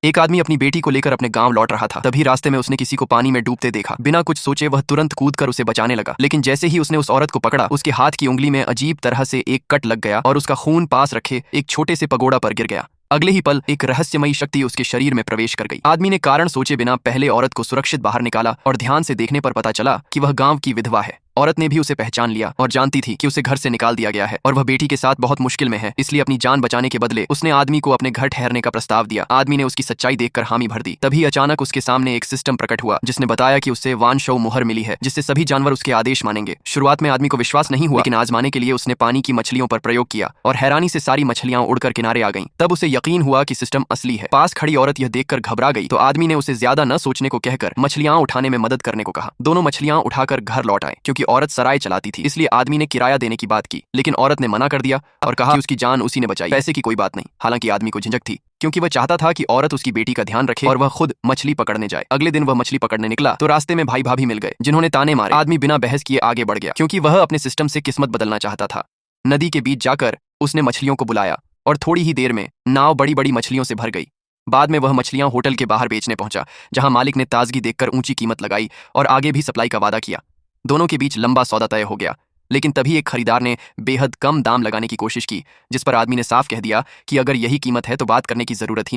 एक आदमी अपनी बेटी को लेकर अपने गांव लौट रहा था। तभी रास्ते में उसने किसी को पानी में डूबते देखा। बिना कुछ सोचे वह तुरंत कूदकर उसे बचाने लगा, लेकिन जैसे ही उसने उस औरत को पकड़ा, उसके हाथ की उंगली में अजीब तरह से एक कट लग गया और उसका खून पास रखे एक छोटे से पगोड़ा पर गिर गया। अगले ही पल एक रहस्यमयी शक्ति उसके शरीर में प्रवेश कर गई। आदमी ने कारण सोचे बिना पहले औरत को सुरक्षित बाहर निकाला और ध्यान से देखने पर पता चला कि वह गांव की विधवा है। औरत ने भी उसे पहचान लिया और जानती थी कि उसे घर से निकाल दिया गया है और वह बेटी के साथ बहुत मुश्किल में है, इसलिए अपनी जान बचाने के बदले उसने आदमी को अपने घर ठहरने का प्रस्ताव दिया। आदमी ने उसकी सच्चाई देखकर हामी भर दी। तभी अचानक उसके सामने एक सिस्टम प्रकट हुआ जिसने बताया कि उसे वानशो मुहर मिली है, जिससे सभी जानवर उसके आदेश मानेंगे। शुरुआत में आदमी को विश्वास नहीं हुआ, लेकिन आजमाने के लिए उसने पानी की मछलियों पर प्रयोग किया और हैरानी से सारी मछलियां उड़कर किनारे आ गईं। तब उसे यकीन हुआ कि सिस्टम असली है। पास खड़ी औरत यह देखकर घबरा गई तो आदमी ने उसे ज्यादा न सोचने को कहकर मछलियां उठाने में मदद करने को कहा। दोनों मछलियां उठाकर घर लौट आए। क्योंकि औरत सराय चलाती थी, इसलिए आदमी ने किराया देने की बात की, लेकिन औरत ने मना कर दिया और कहा कि उसकी जान उसी ने बचाई, पैसे की कोई बात नहीं। हालांकि आदमी को झिझक थी, क्योंकि वह चाहता था कि औरत उसकी बेटी का ध्यान रखे और वह खुद मछली पकड़ने जाए। अगले दिन वह मछली पकड़ने निकला तो रास्ते में भाई भाभी मिल गए, जिन्होंने ताने मारे। आदमी बिना बहस किए आगे बढ़ गया, क्योंकि वह अपने सिस्टम से किस्मत बदलना चाहता था। नदी के बीच जाकर उसने मछलियों को बुलाया और थोड़ी ही देर में नाव बड़ी बड़ी मछलियों से भर गई। बाद में वह मछलियां होटल के बाहर बेचने पहुंचा, जहां मालिक ने ताजगी देखकर ऊंची कीमत लगाई और आगे भी सप्लाई का वादा किया। दोनों के बीच लंबा सौदा तय हो गया, लेकिन तभी एक खरीदार ने बेहद कम दाम लगाने की कोशिश की, जिस पर आदमी ने साफ कह दिया कि अगर यही कीमत है तो बात करने की जरूरत ही नहीं।